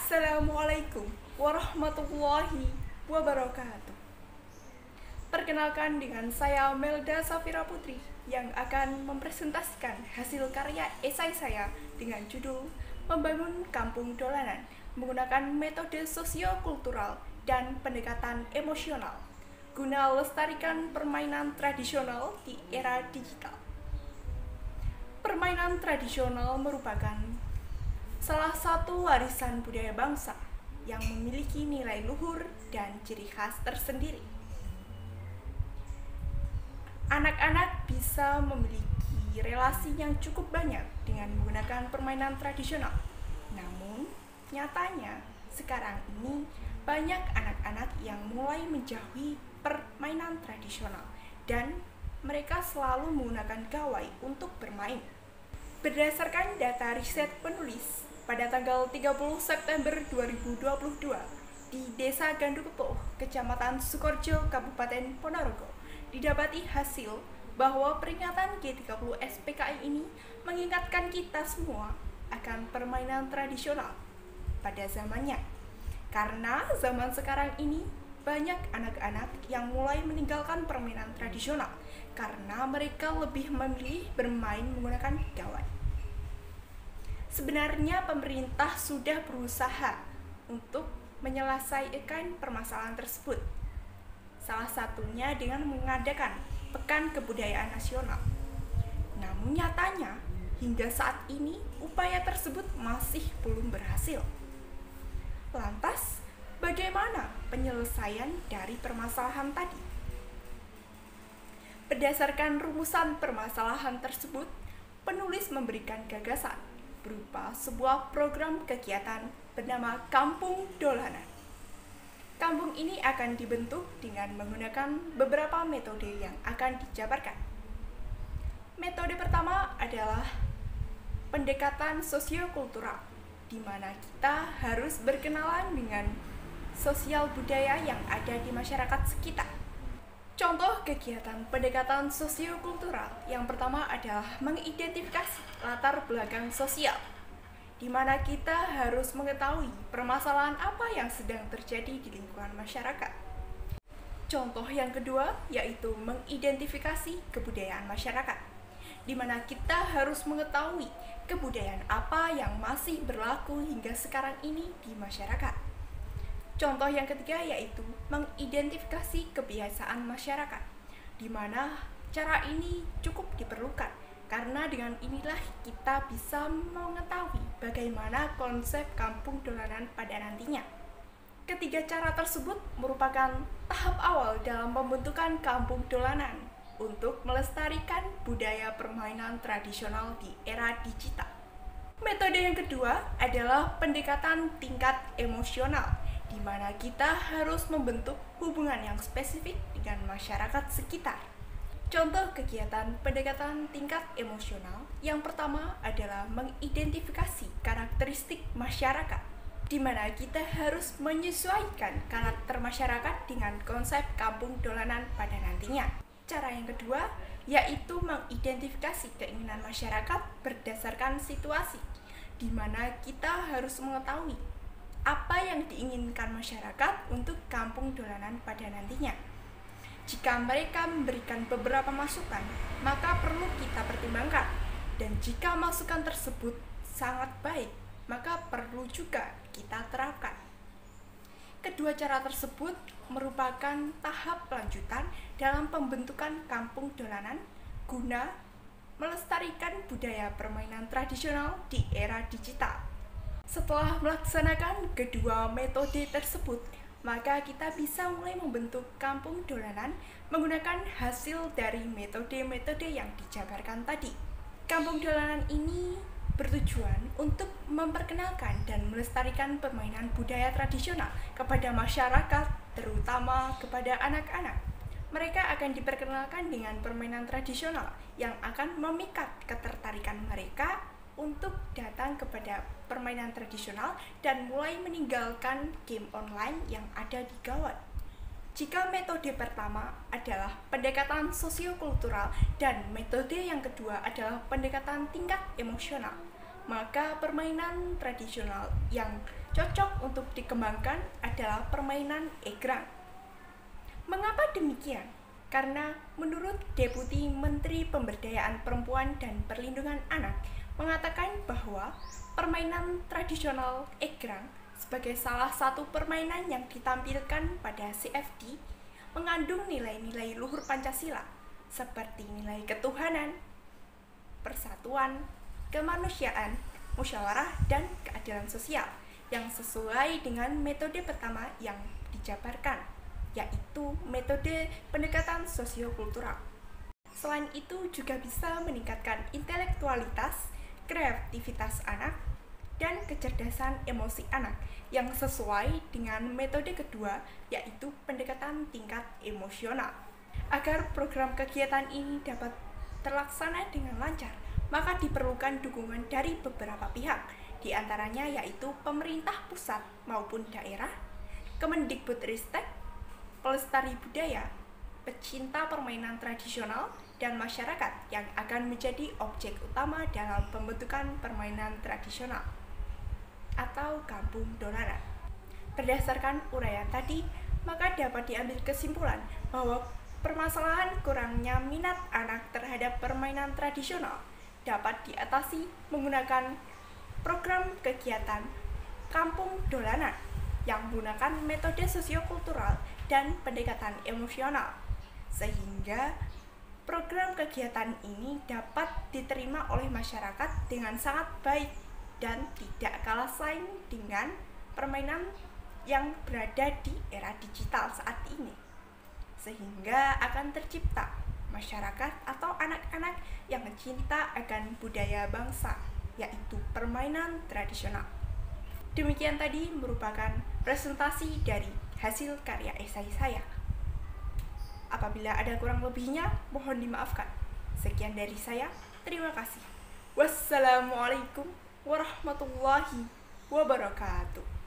Assalamualaikum warahmatullahi wabarakatuh. Perkenalkan dengan saya Melda Safira Putri yang akan mempresentasikan hasil karya esai saya dengan judul Membangun Kampung Dolanan menggunakan metode sosiokultural dan pendekatan emosional guna lestarikan permainan tradisional di era digital. Permainan tradisional merupakan salah satu warisan budaya bangsa yang memiliki nilai luhur dan ciri khas tersendiri. Anak-anak bisa memiliki relasi yang cukup banyak dengan menggunakan permainan tradisional. Namun, nyatanya sekarang ini banyak anak-anak yang mulai menjauhi permainan tradisional dan mereka selalu menggunakan gawai untuk bermain. Berdasarkan data riset penulis, pada tanggal 30 September 2022 di Desa Gandukepuh, Kecamatan Sukorejo, Kabupaten Ponorogo, didapati hasil bahwa peringatan G30 SPKI ini mengingatkan kita semua akan permainan tradisional pada zamannya. Karena zaman sekarang ini banyak anak-anak yang mulai meninggalkan permainan tradisional karena mereka lebih memilih bermain menggunakan gawai. Sebenarnya pemerintah sudah berusaha untuk menyelesaikan permasalahan tersebut. Salah satunya dengan mengadakan Pekan Kebudayaan Nasional. Namun nyatanya, hingga saat ini upaya tersebut masih belum berhasil. Lantas, bagaimana penyelesaian dari permasalahan tadi? Berdasarkan rumusan permasalahan tersebut, penulis memberikan gagasan berupa sebuah program kegiatan bernama Kampung Dolanan. Kampung ini akan dibentuk dengan menggunakan beberapa metode yang akan dijabarkan. Metode pertama adalah pendekatan sosiokultural, di mana kita harus berkenalan dengan sosial budaya yang ada di masyarakat sekitar. Contoh kegiatan pendekatan sosiokultural yang pertama adalah mengidentifikasi latar belakang sosial, di mana kita harus mengetahui permasalahan apa yang sedang terjadi di lingkungan masyarakat. Contoh yang kedua yaitu mengidentifikasi kebudayaan masyarakat, di mana kita harus mengetahui kebudayaan apa yang masih berlaku hingga sekarang ini di masyarakat. Contoh yang ketiga yaitu mengidentifikasi kebiasaan masyarakat, di mana cara ini cukup diperlukan karena dengan inilah kita bisa mengetahui bagaimana konsep kampung dolanan pada nantinya. Ketiga cara tersebut merupakan tahap awal dalam pembentukan kampung dolanan untuk melestarikan budaya permainan tradisional di era digital. Metode yang kedua adalah pendekatan tingkat emosional, di mana kita harus membentuk hubungan yang spesifik dengan masyarakat sekitar. Contoh kegiatan pendekatan tingkat emosional yang pertama adalah mengidentifikasi karakteristik masyarakat, di mana kita harus menyesuaikan karakter masyarakat dengan konsep kampung dolanan pada nantinya. Cara yang kedua yaitu mengidentifikasi keinginan masyarakat berdasarkan situasi, di mana kita harus mengetahui apa yang diinginkan masyarakat untuk kampung dolanan pada nantinya. Jika mereka memberikan beberapa masukan, maka perlu kita pertimbangkan. Dan jika masukan tersebut sangat baik, maka perlu juga kita terapkan. Kedua cara tersebut merupakan tahap lanjutan dalam pembentukan kampung dolanan guna melestarikan budaya permainan tradisional di era digital. Setelah melaksanakan kedua metode tersebut, maka kita bisa mulai membentuk kampung dolanan menggunakan hasil dari metode-metode yang dijabarkan tadi. Kampung dolanan ini bertujuan untuk memperkenalkan dan melestarikan permainan budaya tradisional kepada masyarakat, terutama kepada anak-anak. Mereka akan diperkenalkan dengan permainan tradisional yang akan memikat ketertarikan mereka untuk datang kepada permainan tradisional dan mulai meninggalkan game online yang ada di gawai. Jika metode pertama adalah pendekatan sosiokultural dan metode yang kedua adalah pendekatan tingkat emosional, maka permainan tradisional yang cocok untuk dikembangkan adalah permainan egrang. Mengapa demikian? Karena menurut Deputi Menteri Pemberdayaan Perempuan dan Perlindungan Anak mengatakan bahwa permainan tradisional egrang sebagai salah satu permainan yang ditampilkan pada CFD mengandung nilai-nilai luhur Pancasila seperti nilai ketuhanan, persatuan, kemanusiaan, musyawarah, dan keadilan sosial yang sesuai dengan metode pertama yang dijabarkan, yaitu metode pendekatan sosiokultural. Selain itu juga bisa meningkatkan intelektualitas, kreativitas anak, dan kecerdasan emosi anak yang sesuai dengan metode kedua, yaitu pendekatan tingkat emosional. Agar program kegiatan ini dapat terlaksana dengan lancar, maka diperlukan dukungan dari beberapa pihak, di antaranya yaitu pemerintah pusat maupun daerah, Kemendikbudristek, pelestari budaya, pecinta permainan tradisional, dan masyarakat yang akan menjadi objek utama dalam pembentukan permainan tradisional atau kampung dolanan. Berdasarkan uraian tadi, maka dapat diambil kesimpulan bahwa permasalahan kurangnya minat anak terhadap permainan tradisional dapat diatasi menggunakan program kegiatan kampung dolanan yang menggunakan metode sosiokultural dan pendekatan emosional, sehingga program kegiatan ini dapat diterima oleh masyarakat dengan sangat baik dan tidak kalah saing dengan permainan yang berada di era digital saat ini, sehingga akan tercipta masyarakat atau anak-anak yang cinta akan budaya bangsa, yaitu permainan tradisional. Demikian tadi merupakan presentasi dari hasil karya esai saya. Apabila ada kurang lebihnya, mohon dimaafkan. Sekian dari saya, terima kasih. Wassalamualaikum warahmatullahi wabarakatuh.